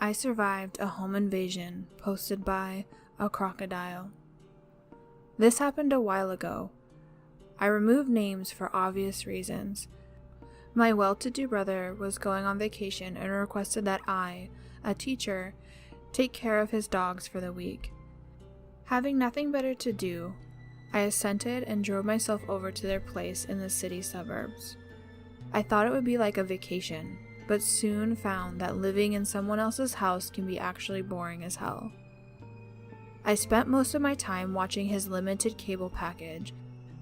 I survived a home invasion posted by a crocodile. This happened a while ago. I removed names for obvious reasons. My well-to-do brother was going on vacation and requested that I, a teacher, take care of his dogs for the week. Having nothing better to do, I assented and drove myself over to their place in the city suburbs. I thought it would be like a vacation, but soon found that living in someone else's house can be actually boring as hell. I spent most of my time watching his limited cable package,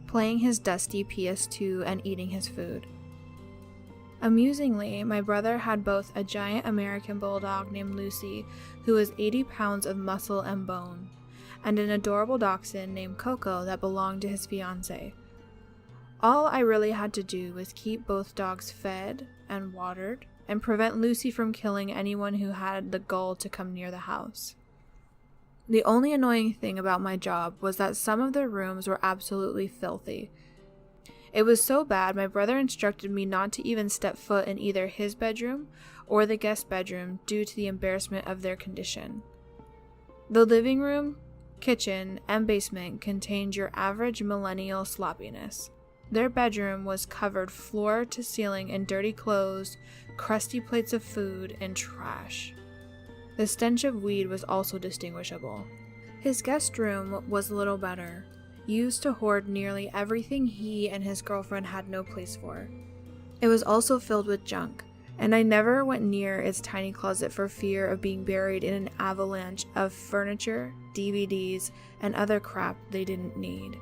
playing his dusty PS2, and eating his food. Amusingly, my brother had both a giant American bulldog named Lucy, who was 80 pounds of muscle and bone, and an adorable dachshund named Coco that belonged to his fiancée. All I really had to do was keep both dogs fed and watered, and prevent Lucy from killing anyone who had the gall to come near the house. The only annoying thing about my job was that some of the rooms were absolutely filthy. It was so bad my brother instructed me not to even step foot in either his bedroom or the guest bedroom due to the embarrassment of their condition. The living room, kitchen, and basement contained your average millennial sloppiness. Their bedroom was covered floor to ceiling in dirty clothes, crusty plates of food, and trash. The stench of weed was also distinguishable. His guest room was little better, used to hoard nearly everything he and his girlfriend had no place for. It was also filled with junk, and I never went near its tiny closet for fear of being buried in an avalanche of furniture, DVDs, and other crap they didn't need.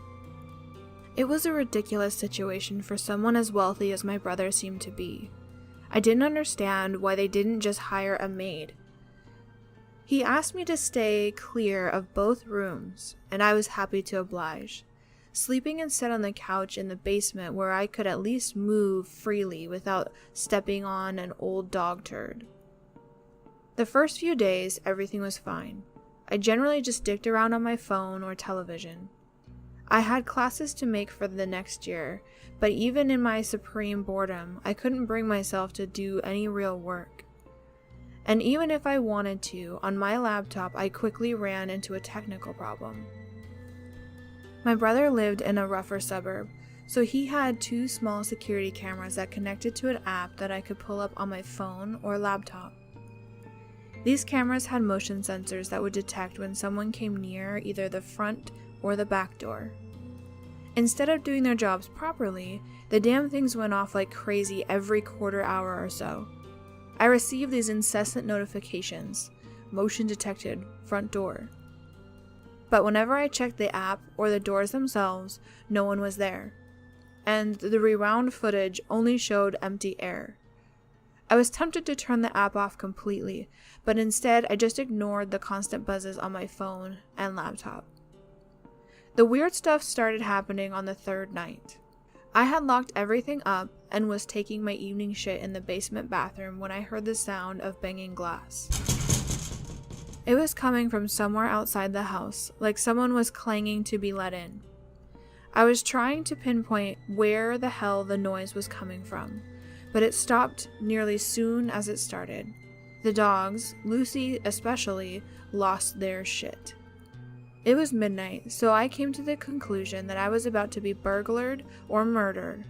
It was a ridiculous situation for someone as wealthy as my brother seemed to be. I didn't understand why they didn't just hire a maid. He asked me to stay clear of both rooms, and I was happy to oblige, sleeping instead on the couch in the basement where I could at least move freely without stepping on an old dog turd. The first few days, everything was fine. I generally just dicked around on my phone or television. I had classes to make for the next year, but even in my supreme boredom, I couldn't bring myself to do any real work. And even if I wanted to, on my laptop I quickly ran into a technical problem. My brother lived in a rougher suburb, so he had 2 small security cameras that connected to an app that I could pull up on my phone or laptop. These cameras had motion sensors that would detect when someone came near either the front or the back door. Instead of doing their jobs properly, the damn things went off like crazy every quarter hour or so. I received these incessant notifications: motion detected, front door. But whenever I checked the app or the doors themselves, no one was there, and the rewound footage only showed empty air. I was tempted to turn the app off completely, but instead I just ignored the constant buzzes on my phone and laptop. The weird stuff started happening on the 3rd night. I had locked everything up and was taking my evening shit in the basement bathroom when I heard the sound of banging glass. It was coming from somewhere outside the house, like someone was clanging to be let in. I was trying to pinpoint where the hell the noise was coming from, but it stopped nearly soon as it started. The dogs, Lucy especially, lost their shit. It was midnight, so I came to the conclusion that I was about to be burglared or murdered,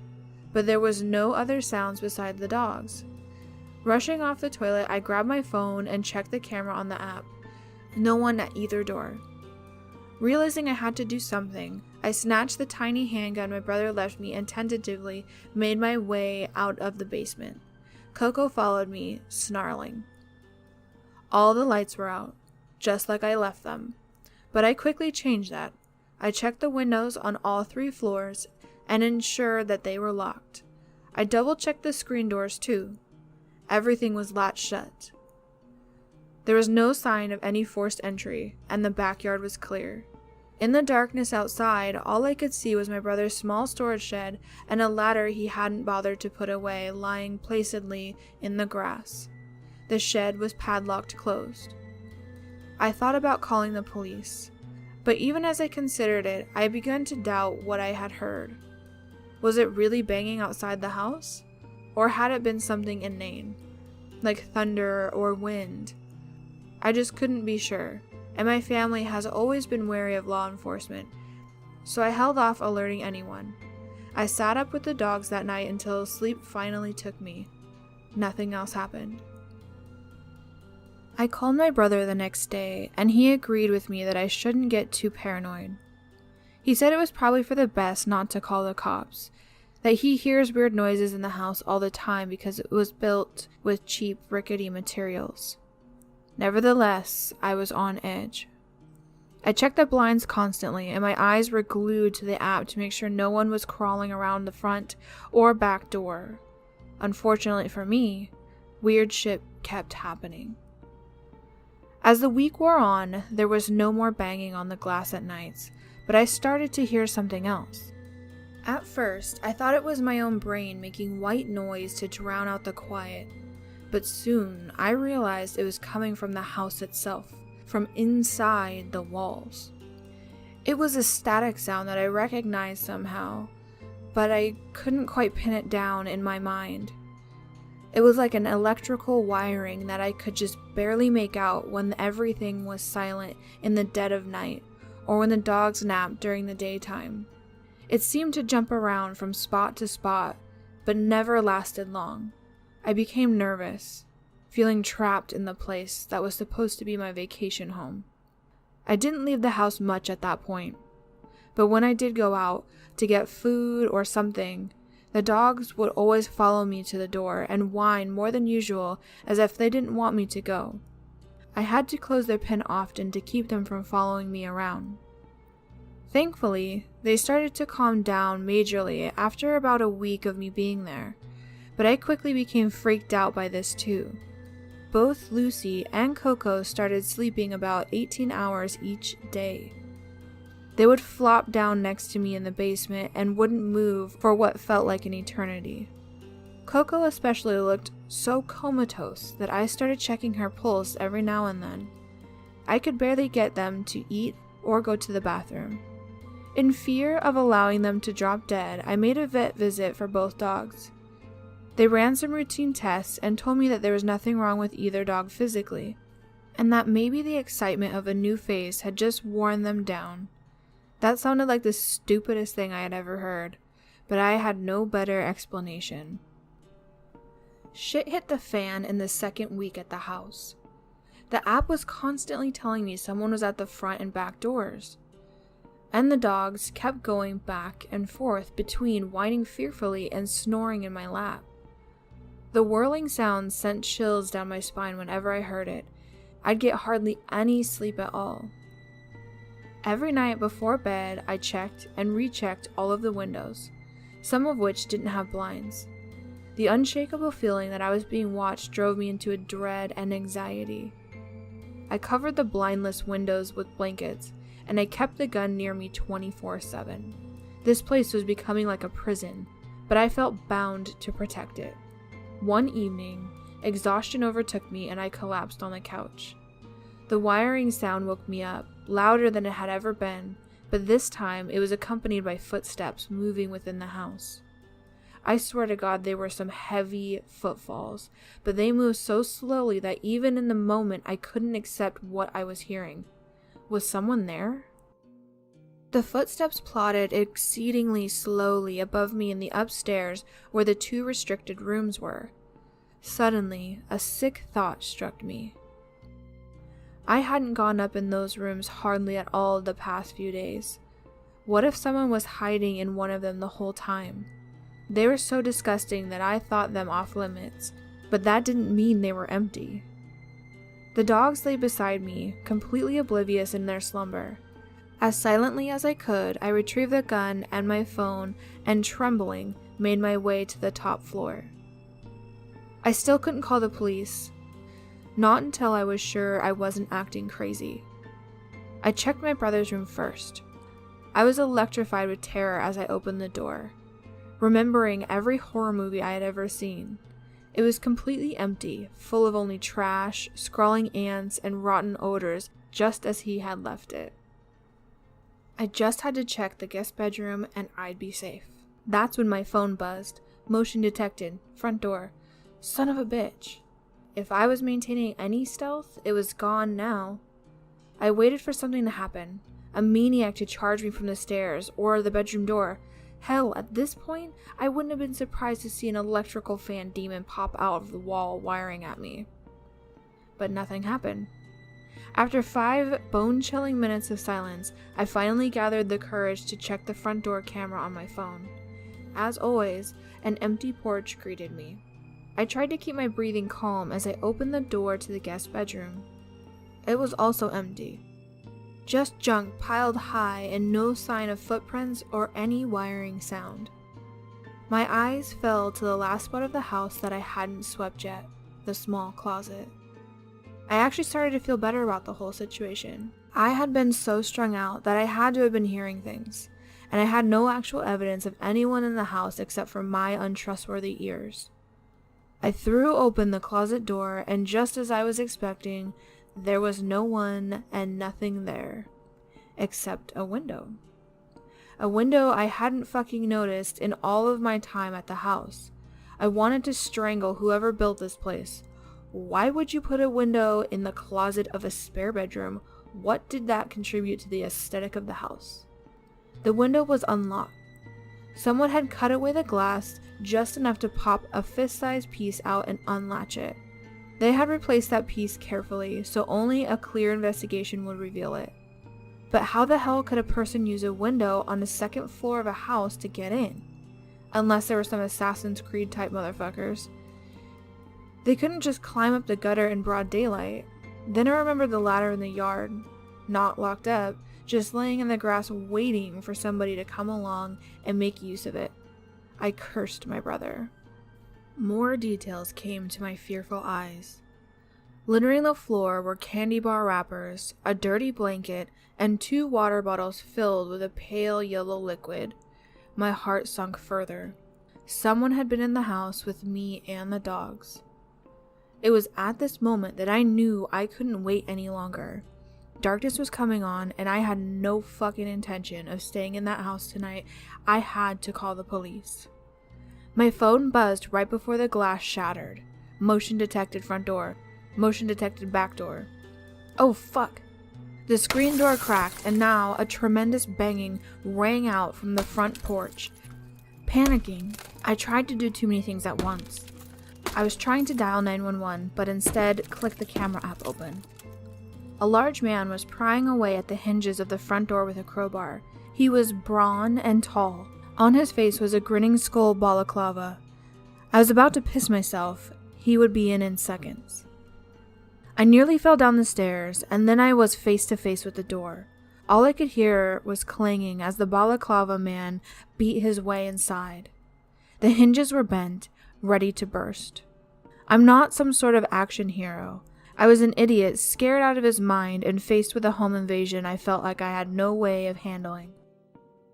but there was no other sounds beside the dogs. Rushing off the toilet, I grabbed my phone and checked the camera on the app. No one at either door. Realizing I had to do something, I snatched the tiny handgun my brother left me and tentatively made my way out of the basement. Coco followed me, snarling. All the lights were out, just like I left them. But I quickly changed that. I checked the windows on all 3 floors and ensured that they were locked. I double-checked the screen doors too. Everything was latched shut. There was no sign of any forced entry, and the backyard was clear. In the darkness outside, all I could see was my brother's small storage shed and a ladder he hadn't bothered to put away lying placidly in the grass. The shed was padlocked closed. I thought about calling the police, but even as I considered it, I began to doubt what I had heard. Was it really banging outside the house? Or had it been something inane, like thunder or wind? I just couldn't be sure, and my family has always been wary of law enforcement, so I held off alerting anyone. I sat up with the dogs that night until sleep finally took me. Nothing else happened. I called my brother the next day, and he agreed with me that I shouldn't get too paranoid. He said it was probably for the best not to call the cops, that he hears weird noises in the house all the time because it was built with cheap, rickety materials. Nevertheless, I was on edge. I checked the blinds constantly, and my eyes were glued to the app to make sure no one was crawling around the front or back door. Unfortunately for me, weird shit kept happening. As the week wore on, there was no more banging on the glass at nights, but I started to hear something else. At first, I thought it was my own brain making white noise to drown out the quiet, but soon I realized it was coming from the house itself, from inside the walls. It was a static sound that I recognized somehow, but I couldn't quite pin it down in my mind. It was like an electrical wiring that I could just barely make out when everything was silent in the dead of night, or when the dogs napped during the daytime. It seemed to jump around from spot to spot, but never lasted long. I became nervous, feeling trapped in the place that was supposed to be my vacation home. I didn't leave the house much at that point, but when I did go out to get food or something, the dogs would always follow me to the door and whine more than usual as if they didn't want me to go. I had to close their pen often to keep them from following me around. Thankfully, they started to calm down majorly after about a week of me being there, but I quickly became freaked out by this too. Both Lucy and Coco started sleeping about 18 hours each day. They would flop down next to me in the basement and wouldn't move for what felt like an eternity. Coco especially looked so comatose that I started checking her pulse every now and then. I could barely get them to eat or go to the bathroom. In fear of allowing them to drop dead, I made a vet visit for both dogs. They ran some routine tests and told me that there was nothing wrong with either dog physically, and that maybe the excitement of a new face had just worn them down. That sounded like the stupidest thing I had ever heard, but I had no better explanation. Shit hit the fan in the second week at the house. The app was constantly telling me someone was at the front and back doors, and the dogs kept going back and forth between whining fearfully and snoring in my lap. The whirling sound sent chills down my spine whenever I heard it. I'd get hardly any sleep at all. Every night before bed, I checked and rechecked all of the windows, some of which didn't have blinds. The unshakable feeling that I was being watched drove me into a dread and anxiety. I covered the blindless windows with blankets, and I kept the gun near me 24/7. This place was becoming like a prison, but I felt bound to protect it. One evening, exhaustion overtook me and I collapsed on the couch. The wiring sound woke me up, louder than it had ever been, but this time it was accompanied by footsteps moving within the house. I swear to God they were some heavy footfalls, but they moved so slowly that even in the moment I couldn't accept what I was hearing. Was someone there? The footsteps plodded exceedingly slowly above me in the upstairs where the two restricted rooms were. Suddenly, a sick thought struck me. I hadn't gone up in those rooms hardly at all the past few days. What if someone was hiding in one of them the whole time? They were so disgusting that I thought them off limits, but that didn't mean they were empty. The dogs lay beside me, completely oblivious in their slumber. As silently as I could, I retrieved the gun and my phone and, trembling, made my way to the top floor. I still couldn't call the police. Not until I was sure I wasn't acting crazy. I checked my brother's room first. I was electrified with terror as I opened the door, remembering every horror movie I had ever seen. It was completely empty, full of only trash, scrawling ants, and rotten odors, just as he had left it. I just had to check the guest bedroom and I'd be safe. That's when my phone buzzed. Motion detected. Front door. Son of a bitch. If I was maintaining any stealth, it was gone now. I waited for something to happen. A maniac to charge me from the stairs or the bedroom door. Hell, at this point, I wouldn't have been surprised to see an electrical fan demon pop out of the wall wiring at me. But nothing happened. After 5 bone-chilling minutes of silence, I finally gathered the courage to check the front door camera on my phone. As always, an empty porch greeted me. I tried to keep my breathing calm as I opened the door to the guest bedroom. It was also empty. Just junk piled high and no sign of footprints or any wiring sound. My eyes fell to the last spot of the house that I hadn't swept yet, the small closet. I actually started to feel better about the whole situation. I had been so strung out that I had to have been hearing things, and I had no actual evidence of anyone in the house except for my untrustworthy ears. I threw open the closet door, and just as I was expecting, there was no one and nothing there, except a window. A window I hadn't fucking noticed in all of my time at the house. I wanted to strangle whoever built this place. Why would you put a window in the closet of a spare bedroom? What did that contribute to the aesthetic of the house? The window was unlocked. Someone had cut away the glass just enough to pop a fist-sized piece out and unlatch it. They had replaced that piece carefully, so only a clear investigation would reveal it. But how the hell could a person use a window on the second floor of a house to get in? Unless there were some Assassin's Creed type motherfuckers. They couldn't just climb up the gutter in broad daylight. Then I remembered the ladder in the yard, not locked up, just laying in the grass waiting for somebody to come along and make use of it. I cursed my brother. More details came to my fearful eyes. Littering the floor were candy bar wrappers, a dirty blanket, and 2 water bottles filled with a pale yellow liquid. My heart sunk further. Someone had been in the house with me and the dogs. It was at this moment that I knew I couldn't wait any longer. Darkness was coming on, and I had no fucking intention of staying in that house tonight. I had to call the police. My phone buzzed right before the glass shattered. Motion detected front door. Motion detected back door. Oh fuck. The screen door cracked, and now a tremendous banging rang out from the front porch. Panicking, I tried to do too many things at once. I was trying to dial 911, but instead clicked the camera app open. A large man was prying away at the hinges of the front door with a crowbar. He was brawn and tall. On his face was a grinning skull balaclava. I was about to piss myself. He would be in seconds. I nearly fell down the stairs, and then I was face to face with the door. All I could hear was clanging as the balaclava man beat his way inside. The hinges were bent, ready to burst. I'm not some sort of action hero. I was an idiot, scared out of his mind, and faced with a home invasion I felt like I had no way of handling.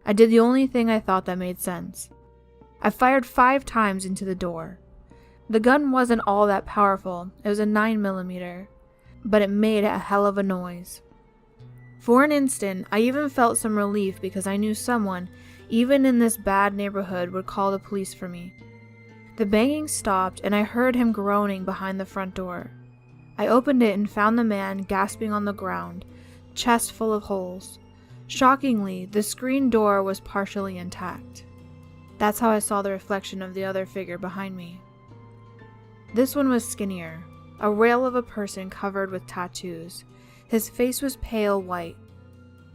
I did the only thing I thought that made sense. I fired 5 times into the door. The gun wasn't all that powerful. It was a 9mm, but it made a hell of a noise. For an instant, I even felt some relief because I knew someone, even in this bad neighborhood, would call the police for me. The banging stopped, and I heard him groaning behind the front door. I opened it and found the man gasping on the ground, chest full of holes. Shockingly, the screen door was partially intact. That's how I saw the reflection of the other figure behind me. This one was skinnier, a rail of a person covered with tattoos. His face was pale white,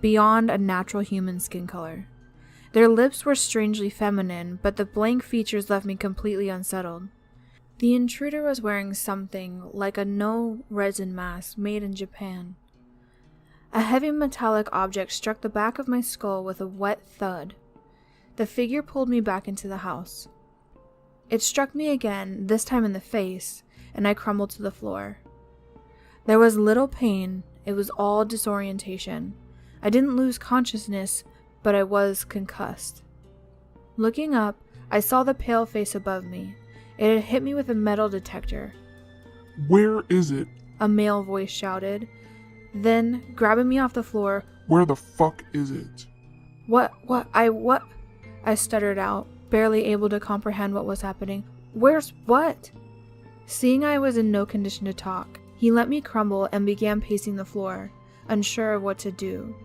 beyond a natural human skin color. Their lips were strangely feminine, but the blank features left me completely unsettled. The intruder was wearing something like a no-resin mask made in Japan. A heavy metallic object struck the back of my skull with a wet thud. The figure pulled me back into the house. It struck me again, this time in the face, and I crumbled to the floor. There was little pain, it was all disorientation. I didn't lose consciousness, but I was concussed. Looking up, I saw the pale face above me. It had hit me with a metal detector. "Where is it?" a male voice shouted. Then, grabbing me off the floor, "Where the fuck is it?" What? I stuttered out, barely able to comprehend what was happening. Where's what? Seeing I was in no condition to talk, he let me crumble and began pacing the floor, unsure of what to do.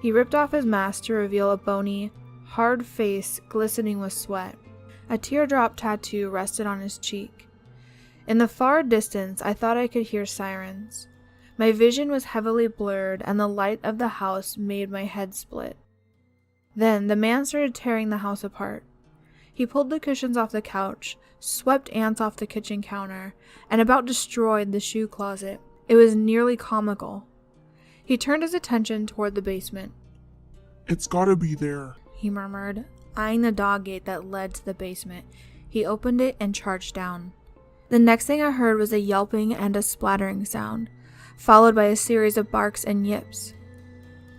He ripped off his mask to reveal a bony, hard face glistening with sweat. A teardrop tattoo rested on his cheek. In the far distance, I thought I could hear sirens. My vision was heavily blurred, and the light of the house made my head split. Then the man started tearing the house apart. He pulled the cushions off the couch, swept ants off the kitchen counter, and about destroyed the shoe closet. It was nearly comical. He turned his attention toward the basement. It's gotta be there, he murmured, eyeing the dog gate that led to the basement. He opened it and charged down. The next thing I heard was a yelping and a splattering sound, followed by a series of barks and yips.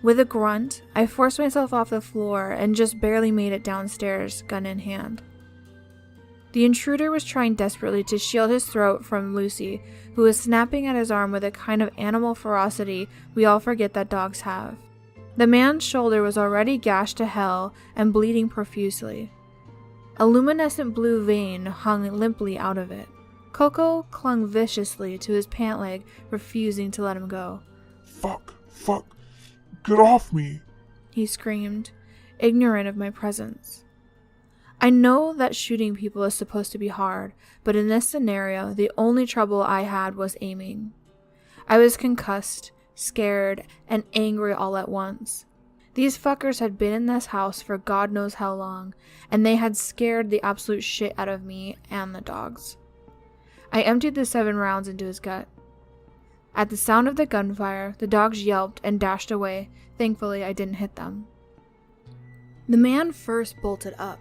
With a grunt, I forced myself off the floor and just barely made it downstairs, gun in hand. The intruder was trying desperately to shield his throat from Lucy, who was snapping at his arm with a kind of animal ferocity we all forget that dogs have. The man's shoulder was already gashed to hell and bleeding profusely. A luminescent blue vein hung limply out of it. Coco clung viciously to his pant leg, refusing to let him go. Fuck, get off me, he screamed, ignorant of my presence. I know that shooting people is supposed to be hard, but in this scenario, the only trouble I had was aiming. I was concussed, scared, and angry all at once. These fuckers had been in this house for God knows how long, and they had scared the absolute shit out of me and the dogs. I emptied the 7 rounds into his gut. At the sound of the gunfire, the dogs yelped and dashed away. Thankfully, I didn't hit them. The man first bolted up,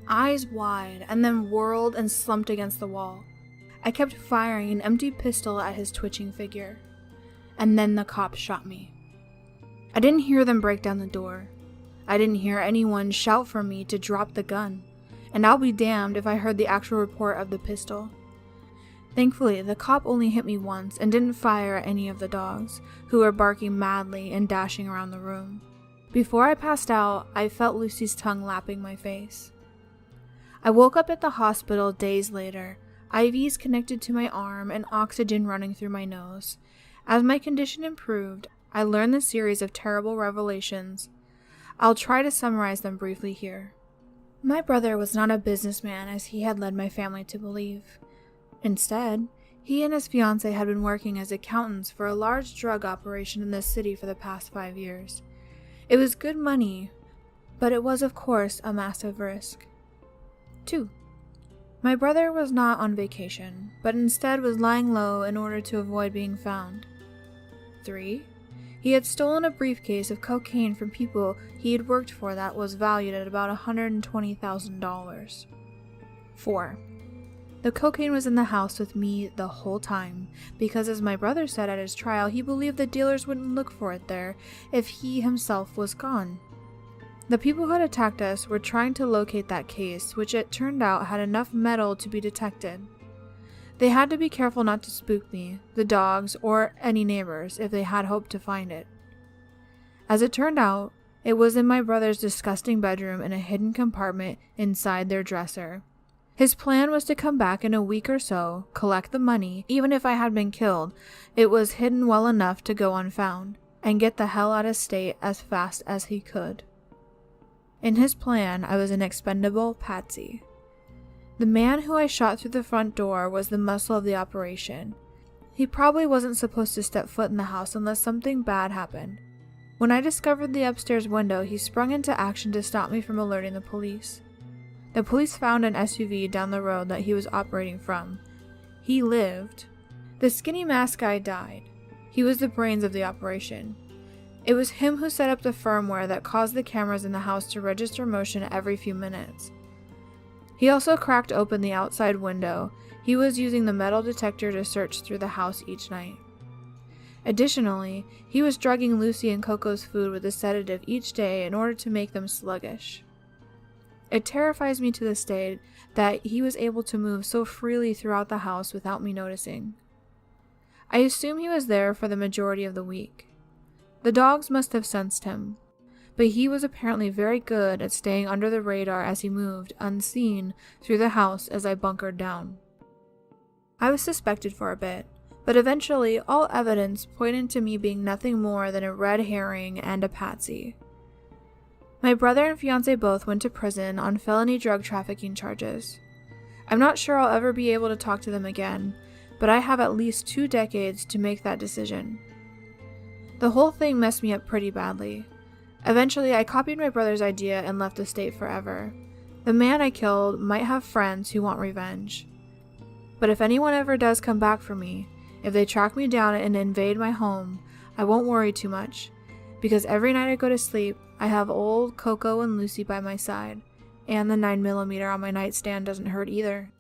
eyes wide, and then whirled and slumped against the wall. I kept firing an empty pistol at his twitching figure. And then the cops shot me. I didn't hear them break down the door. I didn't hear anyone shout for me to drop the gun, and I'll be damned if I heard the actual report of the pistol. Thankfully, the cop only hit me once and didn't fire at any of the dogs, who were barking madly and dashing around the room. Before I passed out, I felt Lucy's tongue lapping my face. I woke up at the hospital days later, IVs connected to my arm and oxygen running through my nose. As my condition improved, I learned the series of terrible revelations. I'll try to summarize them briefly here. My brother was not a businessman as he had led my family to believe. Instead, he and his fiancée had been working as accountants for a large drug operation in the city for the past 5 years. It was good money, but it was of course a massive risk. 2. My brother was not on vacation, but instead was lying low in order to avoid being found. 3. He had stolen a briefcase of cocaine from people he had worked for that was valued at about $120,000. 4. The cocaine was in the house with me the whole time, because as my brother said at his trial, he believed the dealers wouldn't look for it there if he himself was gone. The people who had attacked us were trying to locate that case, which it turned out had enough metal to be detected. They had to be careful not to spook me, the dogs, or any neighbors if they had hoped to find it. As it turned out, it was in my brother's disgusting bedroom in a hidden compartment inside their dresser. His plan was to come back in a week or so, collect the money. Even if I had been killed, it was hidden well enough to go unfound, and get the hell out of state as fast as he could. In his plan, I was an expendable patsy. The man who I shot through the front door was the muscle of the operation. He probably wasn't supposed to step foot in the house unless something bad happened. When I discovered the upstairs window, he sprung into action to stop me from alerting the police. The police found an SUV down the road that he was operating from. He lived. The skinny masked guy died. He was the brains of the operation. It was him who set up the firmware that caused the cameras in the house to register motion every few minutes. He also cracked open the outside window. He was using the metal detector to search through the house each night. Additionally, he was drugging Lucy and Coco's food with a sedative each day in order to make them sluggish. It terrifies me to this day that he was able to move so freely throughout the house without me noticing. I assume he was there for the majority of the week. The dogs must have sensed him, but he was apparently very good at staying under the radar as he moved, unseen, through the house as I bunkered down. I was suspected for a bit, but eventually all evidence pointed to me being nothing more than a red herring and a patsy. My brother and fiancé both went to prison on felony drug trafficking charges. I'm not sure I'll ever be able to talk to them again, but I have at least 2 decades to make that decision. The whole thing messed me up pretty badly. Eventually, I copied my brother's idea and left the state forever. The man I killed might have friends who want revenge. But if anyone ever does come back for me, if they track me down and invade my home, I won't worry too much, because every night I go to sleep, I have old Coco and Lucy by my side, and the 9mm on my nightstand doesn't hurt either.